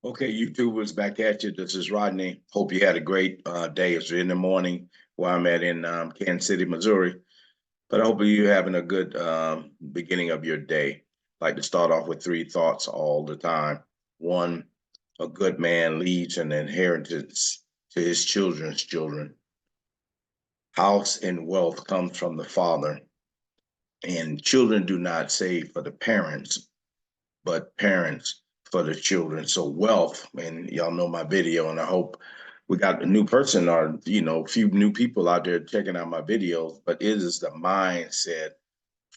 Okay, YouTubers, back at you. This is Rodney. Hope you had a great day. It's in the morning where I'm at in Kansas City, Missouri. But I hope you're having a good beginning of your day. Like to start off with three thoughts all the time. One, a good man leaves an inheritance to his children's children. House and wealth comes from the father, and children do not save for the parents, but parents for the children. So wealth, and y'all know my video, and I hope we got a new person or a few new people out there checking out my videos. But it is the mindset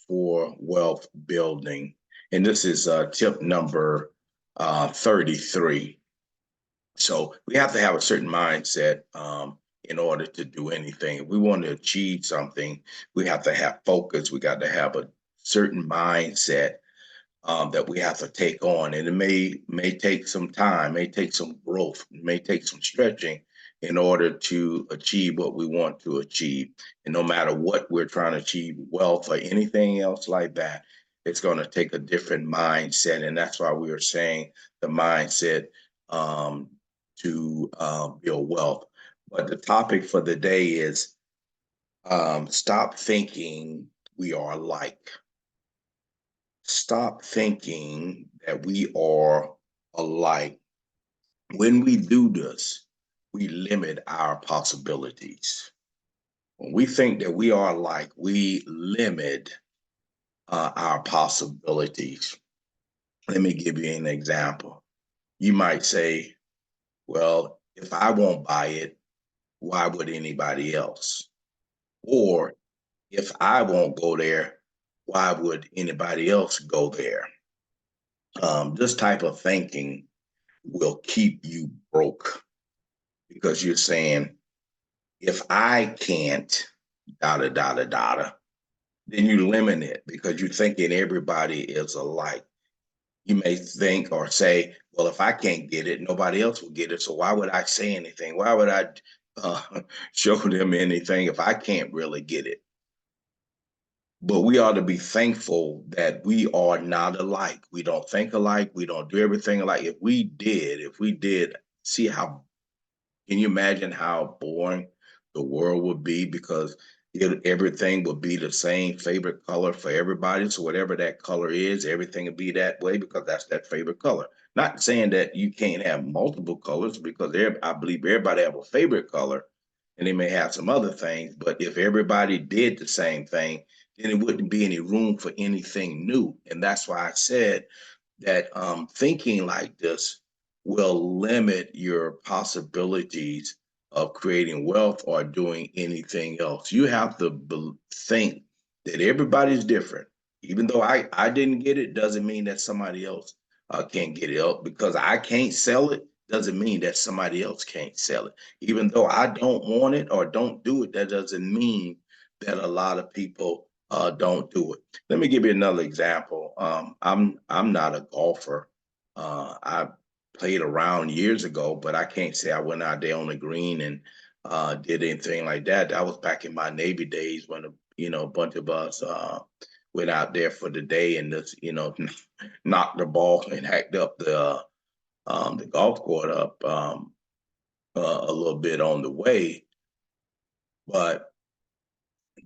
for wealth building, and this is tip number 33. So we have to have a certain mindset in order to do anything. If we want to achieve something, we have to have focus. We got to have a certain mindset that we have to take on, and it may take some time, may take some growth, may take some stretching in order to achieve what we want to achieve. And no matter what we're trying to achieve, wealth or anything else like that, it's going to take a different mindset, and that's why we are saying the mindset um, to build wealth. But the topic for the day is stop thinking we are alike. Stop thinking that we are alike. When we do this, we limit our possibilities. When we think that we are alike, we limit our possibilities. Let me give you an example. You might say, well, if I won't buy it, why would anybody else? Or if I won't go there, why would anybody else go there? This type of thinking will keep you broke because you're saying, if I can't, da da da da, then you limit it because you're thinking everybody is alike. You may think or say, well, if I can't get it, nobody else will get it. So why would I say anything? Why would I uh, show them anything if I can't really get it? But we ought to be thankful that we are not alike. We don't think alike. We don't do everything alike. If we did, see how, can you imagine how boring the world would be? Because everything would be the same favorite color for everybody. So whatever that color is, everything would be that way because that's that favorite color. Not saying that you can't have multiple colors because I believe everybody have a favorite color and they may have some other things. But if everybody did the same thing, then it wouldn't be any room for anything new. And that's why I said that thinking like this will limit your possibilities of creating wealth or doing anything else. You have to think that everybody's different. Even though I didn't get it, doesn't mean that somebody else can't get it up. Because I can't sell it, doesn't mean that somebody else can't sell it. Even though I don't want it or don't do it, that doesn't mean that a lot of people don't do it. Let me give you another example. I'm not a golfer. I played around years ago, but I can't say I went out there on the green and did anything like that. That was back in my Navy days when a bunch of us went out there for the day and just knocked the ball and hacked up the golf court up a little bit on the way. But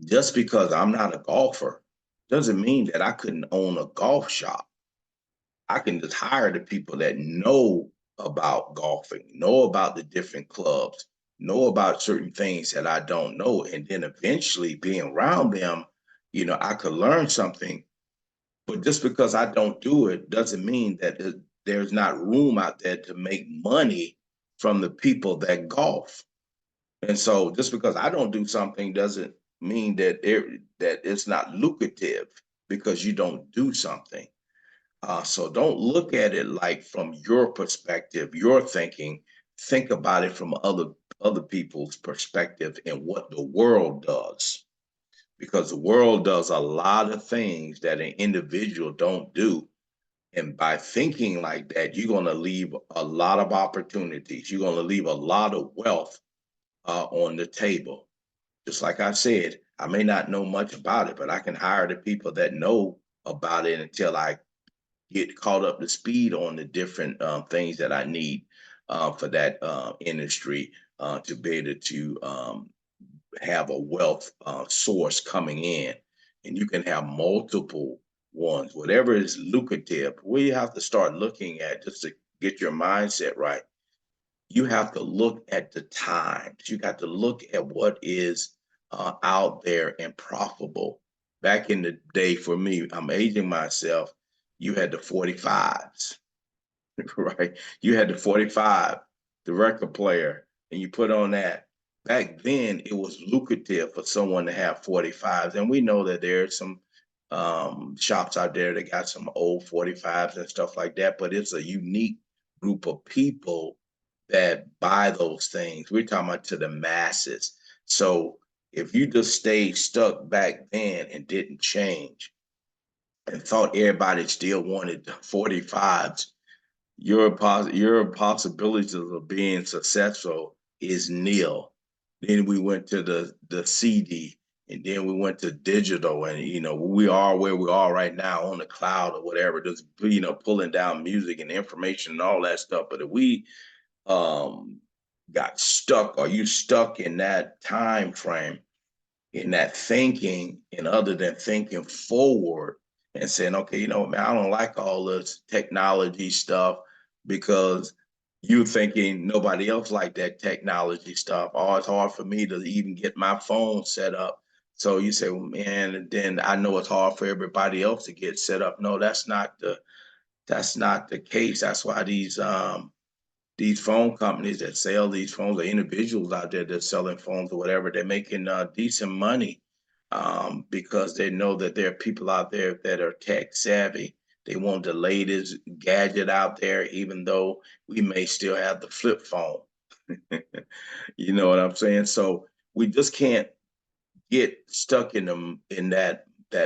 just because I'm not a golfer doesn't mean that I couldn't own a golf shop. I can just hire the people that know about golfing, know about the different clubs, know about certain things that I don't know. And then eventually being around them, I could learn something. But just because I don't do it doesn't mean that there's not room out there to make money from the people that golf. And so just because I don't do something doesn't mean that it's not lucrative because you don't do something. So don't look at it like from your perspective, your thinking. Think about it from other people's perspective and what the world does, because the world does a lot of things that an individual don't do. And by thinking like that, you're going to leave a lot of opportunities. You're going to leave a lot of wealth on the table. Just like I said, I may not know much about it, but I can hire the people that know about it until I get caught up to speed on the different things that I need for that industry to be able to have a wealth source coming in. And you can have multiple ones, whatever is lucrative. We have to start looking at, just to get your mindset right, you have to look at the times. You got to look at what is out there and profitable. Back in the day, for me, I'm aging myself. You had the 45s, right? You had the 45, the record player, and you put on that. Back then, it was lucrative for someone to have 45s. And we know that there's some shops out there that got some old 45s and stuff like that, but it's a unique group of people that buy those things. We're talking about to the masses. So if you just stayed stuck back then and didn't change and thought everybody still wanted the 45s, your possibilities of being successful is nil. Then we went to the CD, and then we went to digital, and we are where we are right now on the cloud or whatever, just pulling down music and information and all that stuff. But if we um got stuck, or you stuck in that time frame, in that thinking, and other than thinking forward and saying, okay, man, I don't like all this technology stuff, because you thinking nobody else like that technology stuff. Oh, it's hard for me to even get my phone set up. So you say, well, man, and then I know it's hard for everybody else to get set up. No, that's not the case. That's why these phone companies that sell these phones, or individuals out there that's selling phones or whatever, they're making decent money, because they know that there are people out there that are tech savvy. They want the latest gadget out there, even though we may still have the flip phone. You know what I'm saying? So we just can't get stuck in that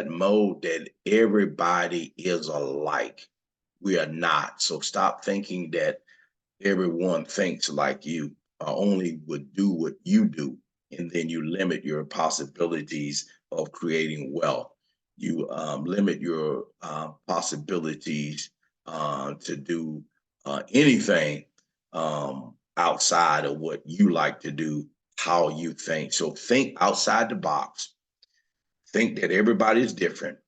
mode that everybody is alike. We are not. So stop thinking that everyone thinks like you, or only would do what you do, and then you limit your possibilities of creating wealth. You limit your possibilities to do anything outside of what you like to do, how you think. So think outside the box. Think that everybody is different,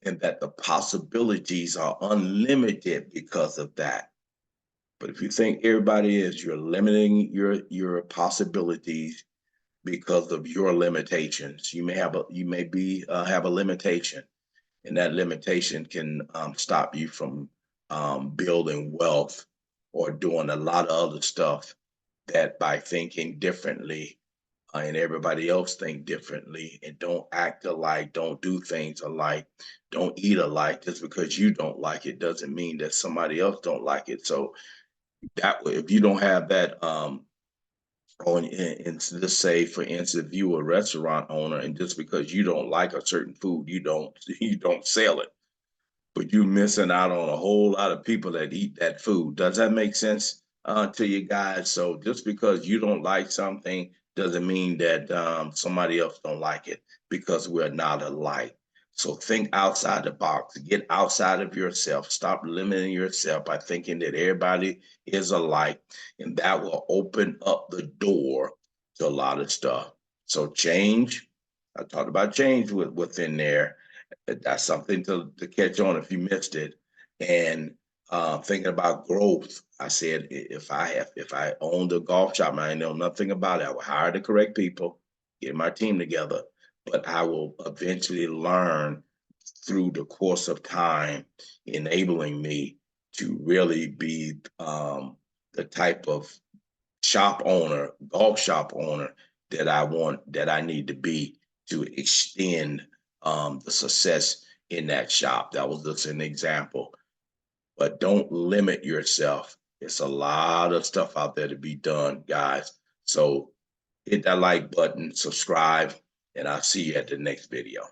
and that the possibilities are unlimited because of that. But if you think everybody is, you're limiting your possibilities because of your limitations. You may have a limitation, and that limitation can stop you from building wealth or doing a lot of other stuff, that by thinking differently, and everybody else think differently, and don't act alike, don't do things alike, don't eat alike. Just because you don't like it doesn't mean that somebody else don't like it. So that way, if you don't have that on, and let's say, for instance, if you a restaurant owner, and just because you don't like a certain food, you don't sell it, but you're missing out on a whole lot of people that eat that food. Does that make sense to you guys? So just because you don't like something doesn't mean that somebody else don't like it, because we're not alike. So think outside the box, get outside of yourself, stop limiting yourself by thinking that everybody is alike, and that will open up the door to a lot of stuff. So change, I talked about change within there. That's something to catch on if you missed it. And thinking about growth, I said, if I owned a golf shop and I know nothing about it, I would hire the correct people, get my team together, but I will eventually learn through the course of time, enabling me to really be the type of shop owner, golf shop owner, that I need to be to extend the success in that shop. That was just an example. But don't limit yourself. It's a lot of stuff out there to be done, guys. So hit that like button, subscribe, and I'll see you at the next video.